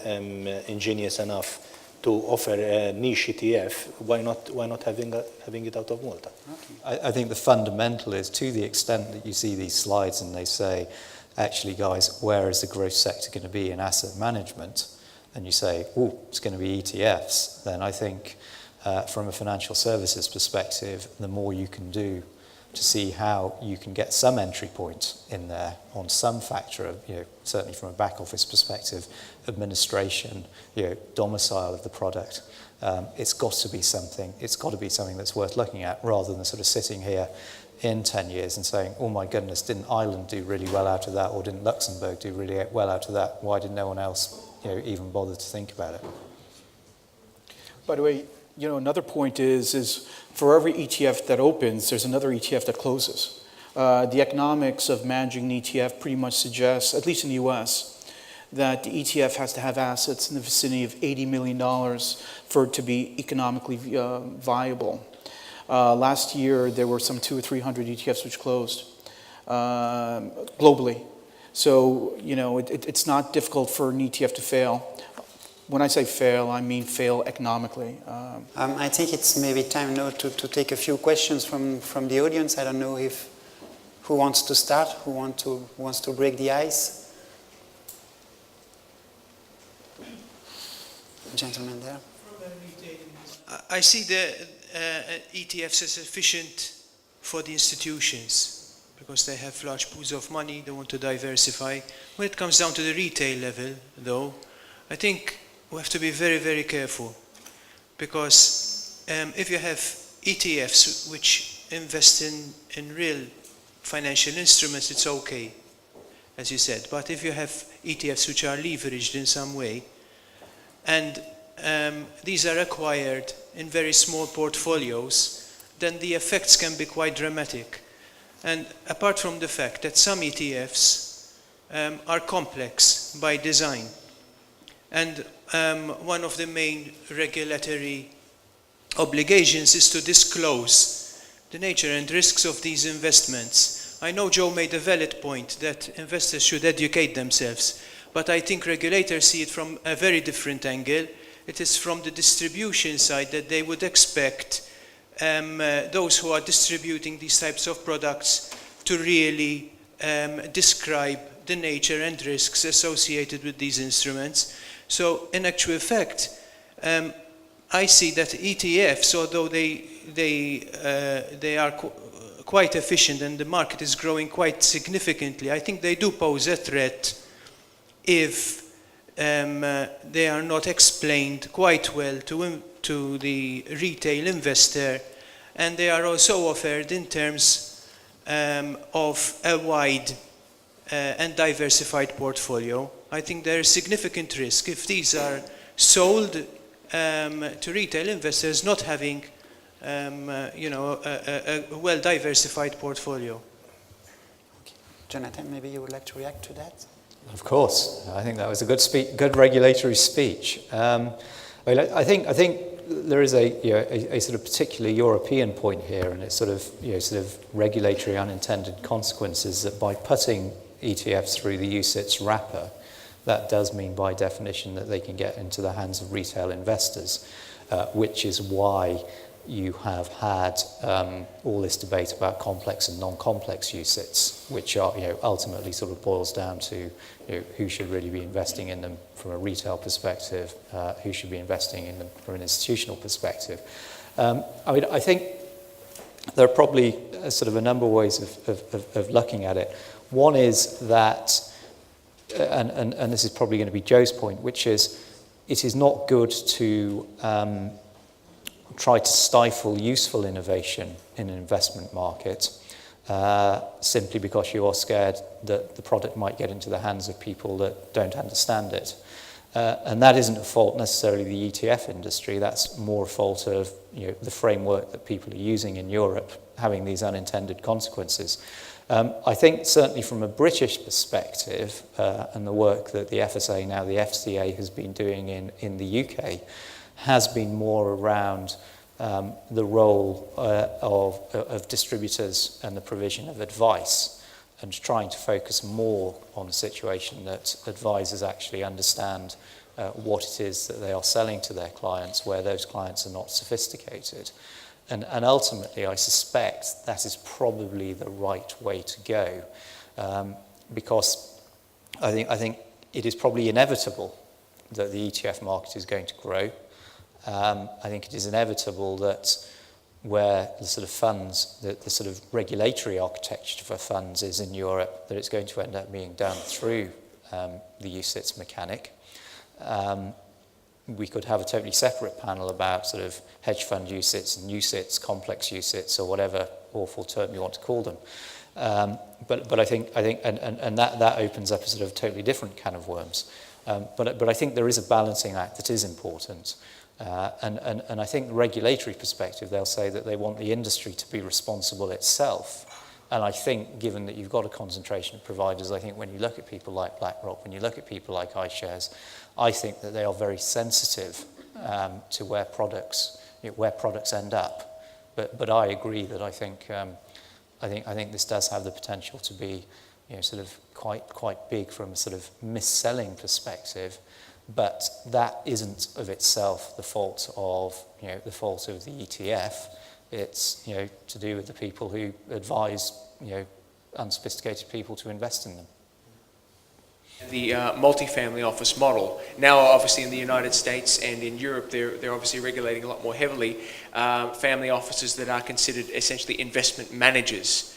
ingenious enough to offer a niche ETF, why not having it out of Malta? Okay. I think the fundamental is, to the extent that you see these slides and they say, actually, guys, where is the growth sector going to be in asset management? And you say, oh, it's going to be ETFs, then I think from a financial services perspective, the more you can do to see how you can get some entry point in there on some factor of, you know, certainly from a back office perspective, administration, you know, domicile of the product. It's got to be something that's worth looking at, rather than sort of sitting here in 10 years and saying, oh my goodness, didn't Ireland do really well out of that, or didn't Luxembourg do really well out of that? Why did no one else, you know, even bother to think about it? By the way, you know, another point is for every ETF that opens, there's another ETF that closes. The economics of managing an ETF pretty much suggests, at least in the US, that the ETF has to have assets in the vicinity of $80 million for it to be economically viable. Last year, there were some 200 or 300 ETFs which closed globally. So, you know, it's not difficult for an ETF to fail. When I say fail, I mean fail economically. I think it's maybe time now to take a few questions from the audience. I don't know who wants to start, who wants to break the ice. Gentleman there. I see the ETFs as efficient for the institutions because they have large pools of money, they want to diversify. When it comes down to the retail level, though, I think we have to be very, very careful because if you have ETFs which invest in real financial instruments, it's okay, as you said. But if you have ETFs which are leveraged in some way, and these are acquired in very small portfolios, then the effects can be quite dramatic. And apart from the fact that some ETFs are complex by design, and one of the main regulatory obligations is to disclose the nature and risks of these investments. I know Joe made a valid point that investors should educate themselves, but I think regulators see it from a very different angle. It is from the distribution side that they would expect those who are distributing these types of products to really describe the nature and risks associated with these instruments. So in actual fact, I see that ETFs, although they are quite efficient and the market is growing quite significantly, I think they do pose a threat if they are not explained quite well to the retail investor, and they are also offered in terms of a wide and diversified portfolio. I think there is significant risk if these are sold to retail investors not having a well-diversified portfolio. Okay. Jonathan, maybe you would like to react to that? Of course. I think that was a good regulatory speech. I think there is a sort of particular European point here, and it's sort of regulatory unintended consequences that by putting ETFs through the UCITS wrapper, that does mean by definition that they can get into the hands of retail investors, which is why you have had all this debate about complex and non-complex UCITS, which are, ultimately sort of boils down to who should really be investing in them from a retail perspective, who should be investing in them from an institutional perspective. I think there are probably sort of a number of ways of looking at it. One is that, and this is probably going to be Joe's point, which is it is not good to try to stifle useful innovation in an investment market simply because you are scared that the product might get into the hands of people that don't understand it. And that isn't a fault necessarily of the ETF industry, that's more a fault of the framework that people are using in Europe having these unintended consequences. I think certainly from a British perspective, and the work that the FSA, now the FCA, has been doing in the UK, has been more around the role of distributors and the provision of advice, and trying to focus more on a situation that advisors actually understand what it is that they are selling to their clients, where those clients are not sophisticated. And ultimately, I suspect that is probably the right way to go, because I think it is probably inevitable that the ETF market is going to grow. I think it is inevitable that where the sort of funds, the sort of regulatory architecture for funds is in Europe, that it's going to end up being done through the UCITS mechanic. We could have a totally separate panel about sort of hedge fund UCITS and UCITS, complex UCITS, or whatever awful term you want to call them. But I think that opens up a sort of totally different can of worms. But I think there is a balancing act that is important. And I think the regulatory perspective, they'll say that they want the industry to be responsible itself. And I think, given that you've got a concentration of providers, I think when you look at people like BlackRock, when you look at people like iShares, I think that they are very sensitive to where products end up. But I agree that I think this does have the potential to be, sort of quite big from a sort of mis-selling perspective. But that isn't of itself the fault of the ETF. It's to do with the people who advise unsophisticated people to invest in them. The multifamily office model. Now, obviously, in the United States and in Europe, they're obviously regulating a lot more heavily family offices that are considered essentially investment managers.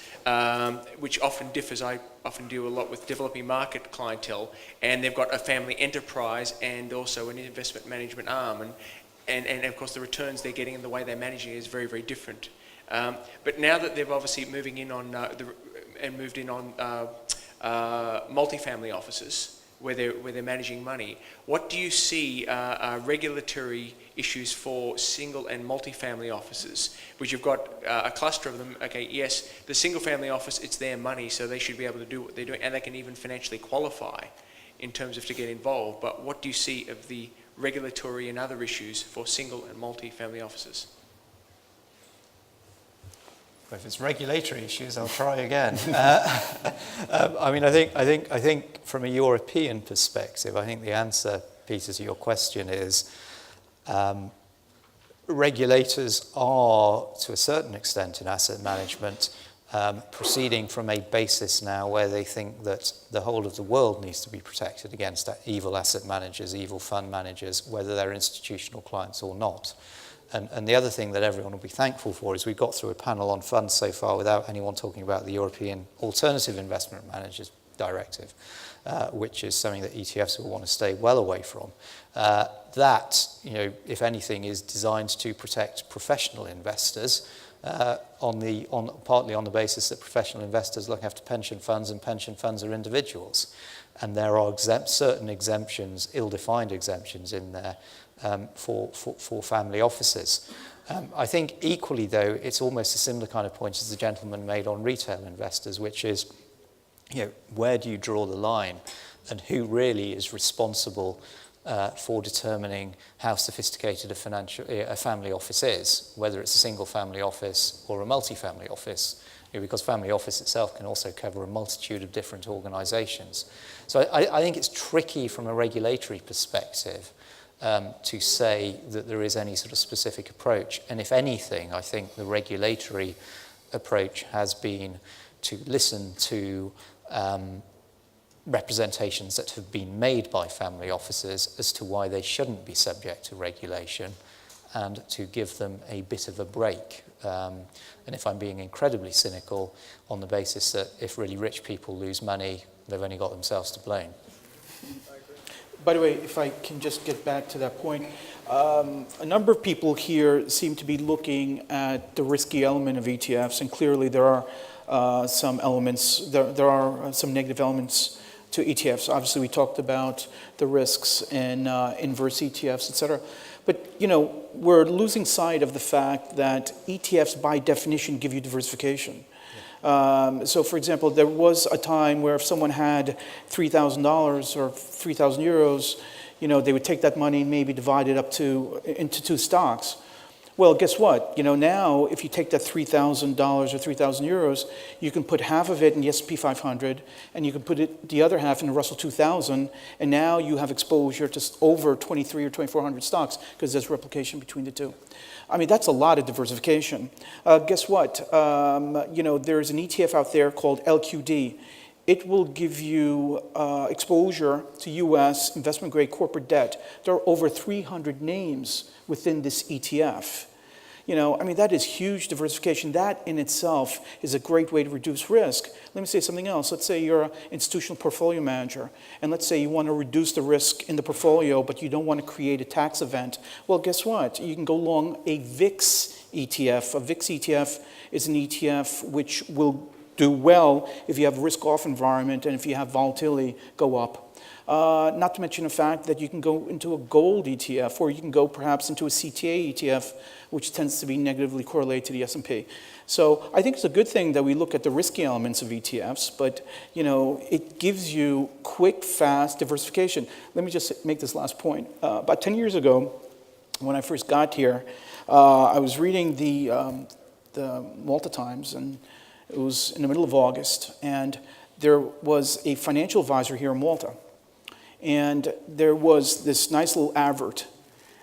Which often differs. I often deal a lot with developing market clientele, and they've got a family enterprise and also an investment management arm, and of course the returns they're getting and the way they're managing it is very, very different. But now that they've obviously moved in on multifamily offices where they're managing money, what do you see are regulatory issues for single and multifamily offices, which you've got a cluster of them? Okay, yes, the single family office, it's their money, so they should be able to do what they're doing, and they can even financially qualify in terms of to get involved. But what do you see of the regulatory and other issues for single and multifamily offices? If it's regulatory issues, I'll try again. I think from a European perspective, I think the answer, Peter, to your question is regulators are, to a certain extent in asset management, proceeding from a basis now where they think that the whole of the world needs to be protected against evil asset managers, evil fund managers, whether they're institutional clients or not. And the other thing that everyone will be thankful for is we've got through a panel on funds so far without anyone talking about the European Alternative Investment Managers Directive, which is something that ETFs will want to stay well away from. That, if anything, is designed to protect professional investors partly on the basis that professional investors look after pension funds, and pension funds are individuals. And there are certain exemptions, ill-defined exemptions in there for family offices. I think equally, though, it's almost a similar kind of point as the gentleman made on retail investors, which is, where do you draw the line, and who really is responsible for determining how sophisticated a family office is, whether it's a single family office or a multi-family office, because family office itself can also cover a multitude of different organizations. So I think it's tricky from a regulatory perspective to say that there is any sort of specific approach. And if anything, I think the regulatory approach has been to listen to representations that have been made by family offices as to why they shouldn't be subject to regulation, and to give them a bit of a break. And if I'm being incredibly cynical, on the basis that if really rich people lose money, they've only got themselves to blame. By the way, if I can just get back to that point, a number of people here seem to be looking at the risky element of ETFs, and clearly there are some elements, there are some negative elements to ETFs. Obviously, we talked about the risks in inverse ETFs, et cetera. But, you know, we're losing sight of the fact that ETFs, by definition, give you diversification. So, for example, there was a time where if someone had $3,000 or 3,000 euros, you know, they would take that money and maybe divide it up into two stocks. Well, guess what? You know, now if you take that $3,000 or 3,000 euros, you can put half of it in the S&P 500, and you can put the other half in the Russell 2000, and now you have exposure to over 23 or 2,400 stocks because there's replication between the two. I mean, that's a lot of diversification. Guess what? You know, there's an ETF out there called LQD. It will give you exposure to U.S. investment-grade corporate debt. There are over 300 names within this ETF. You know, I mean, that is huge diversification. That in itself is a great way to reduce risk. Let me say something else. Let's say you're an institutional portfolio manager, and let's say you want to reduce the risk in the portfolio, but you don't want to create a tax event. Well, guess what? You can go long a VIX ETF. A VIX ETF is an ETF which will do well if you have a risk-off environment and if you have volatility go up. Not to mention the fact that you can go into a gold ETF, or you can go perhaps into a CTA ETF, which tends to be negatively correlated to the S&P. So I think it's a good thing that we look at the risky elements of ETFs, but you know, it gives you quick, fast diversification. Let me just make this last point. About 10 years ago, when I first got here, I was reading the Malta Times, and it was in the middle of August, and there was a financial advisor here in Malta. And there was this nice little advert,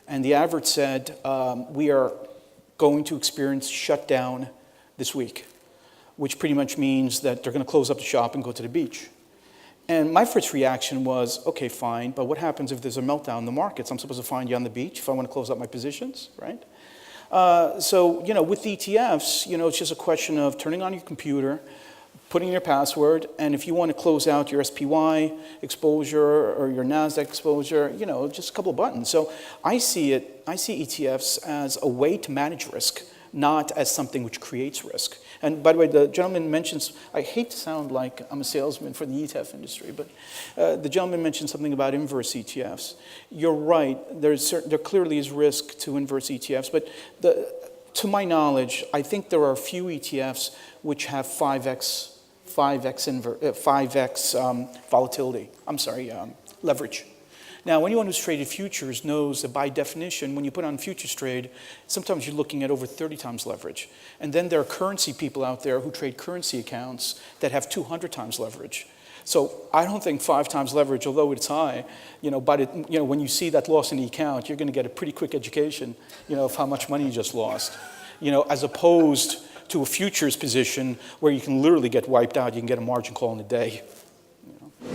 and the advert said, we are going to experience shutdown this week, which pretty much means that they're going to close up the shop and go to the beach. And my first reaction was, okay, fine, but what happens if there's a meltdown in the markets? I'm supposed to find you on the beach if I want to close up my positions, right? So, you know, with ETFs, you know, it's just a question of turning on your computer, putting in your password, and if you want to close out your SPY exposure or your NASDAQ exposure, you know, just a couple of buttons. So I see ETFs as a way to manage risk, not as something which creates risk. And by the way, the gentleman mentions, I hate to sound like I'm a salesman for the ETF industry, but the gentleman mentioned something about inverse ETFs. You're right, there clearly is risk to inverse ETFs, but to my knowledge, I think there are a few ETFs which have 5x volatility. Leverage. Now, anyone who's traded futures knows that by definition, when you put on a futures trade, sometimes you're looking at over 30 times leverage. And then there are currency people out there who trade currency accounts that have 200 times leverage. So I don't think 5 times leverage, although it's high, you know, but when you see that loss in the account, you're going to get a pretty quick education, you know, of how much money you just lost, you know, as opposed to a futures position where you can literally get wiped out. You can get a margin call in a day.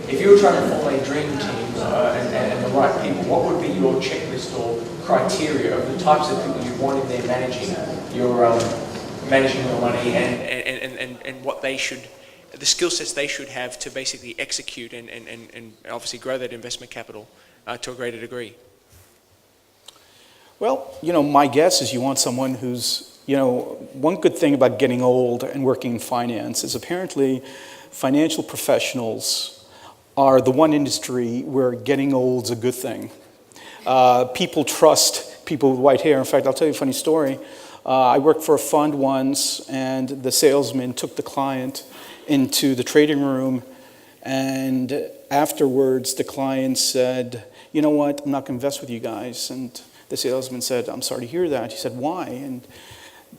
If you were trying to form a dream team and the right people, what would be your checklist or criteria of the types of people you wanted there managing your money and what they should, the skill sets they should have to basically execute and obviously grow that investment capital to a greater degree? Well, you know, my guess is you want someone who's, you know, one good thing about getting old and working in finance is apparently financial professionals are the one industry where getting old is a good thing. People trust people with white hair. In fact, I'll tell you a funny story. I worked for a fund once, and the salesman took the client into the trading room And afterwards, the client said, you know what, I'm not going to invest with you guys. And the salesman said, I'm sorry to hear that. He said, why? And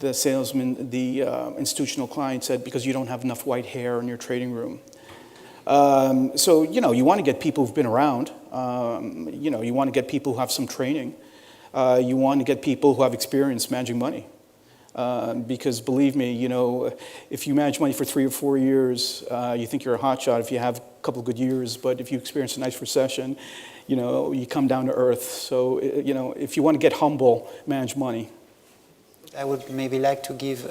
the salesman, the institutional client said, because you don't have enough white hair in your trading room. So, you want to get people who've been around. You want to get people who have some training. You want to get people who have experience managing money. Because believe me, if you manage money for 3 or 4 years, you think you're a hotshot if you have a couple of good years. But if you experience a nice recession, you come down to earth. So, if you want to get humble, manage money. I would maybe like to give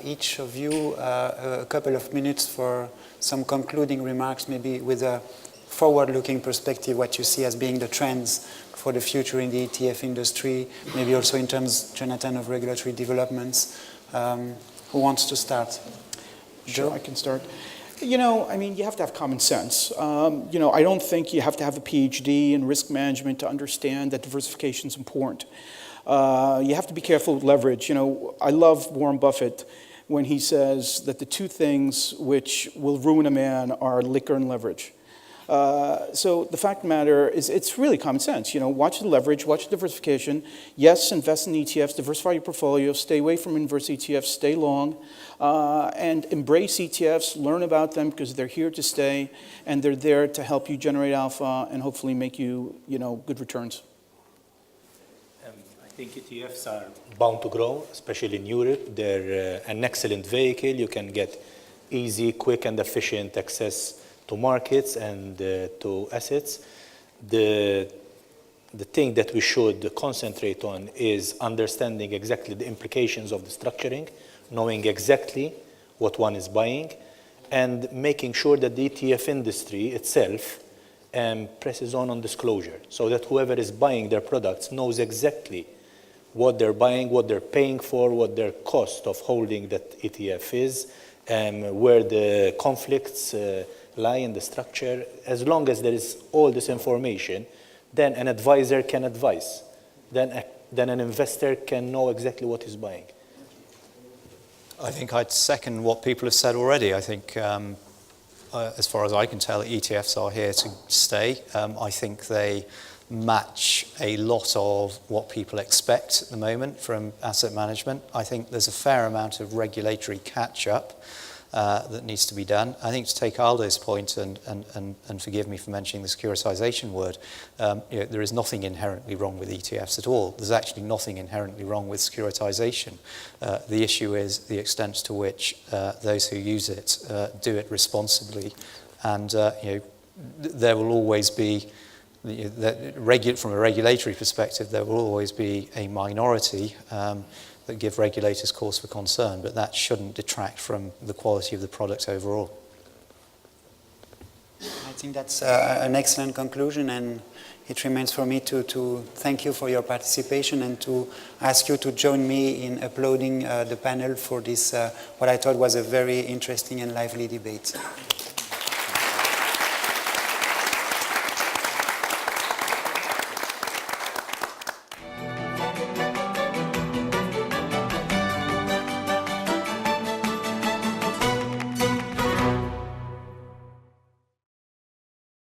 each of you a couple of minutes for some concluding remarks, maybe with a forward-looking perspective, what you see as being the trends for the future in the ETF industry, maybe also in terms, Jonathan, of regulatory developments. Who wants to start? Sure, I can start. You have to have common sense. I don't think you have to have a PhD in risk management to understand that diversification is important. You have to be careful with leverage. I love Warren Buffett when he says that the two things which will ruin a man are liquor and leverage. So the fact of the matter is, it's really common sense. Watch the leverage, watch the diversification. Yes, invest in ETFs, diversify your portfolio, stay away from inverse ETFs, stay long, and embrace ETFs, learn about them because they're here to stay, and they're there to help you generate alpha and hopefully make you, good returns. I think ETFs are bound to grow, especially in Europe. They're an excellent vehicle. You can get easy, quick, and efficient access to markets and to assets. The thing that we should concentrate on is understanding exactly the implications of the structuring, knowing exactly what one is buying, and making sure that the ETF industry itself presses on disclosure, so that whoever is buying their products knows exactly what they're buying, what they're paying for, what their cost of holding that ETF is, where the conflicts lie in the structure. As long as there is all this information, then an advisor can advise. Then an investor can know exactly what he's buying. I think I'd second what people have said already. I think, as far as I can tell, ETFs are here to stay. I think they match a lot of what people expect at the moment from asset management. I think there's a fair amount of regulatory catch-up that needs to be done. I think to take Aldo's point, and forgive me for mentioning the securitization word, there is nothing inherently wrong with ETFs at all. There's actually nothing inherently wrong with securitization. The issue is the extent to which those who use it do it responsibly. And there will always be, from a regulatory perspective, there will always be a minority that give regulators cause for concern, but that shouldn't detract from the quality of the product overall. I think that's an excellent conclusion, and it remains for me to thank you for your participation and to ask you to join me in uploading the panel for this, what I thought was a very interesting and lively debate.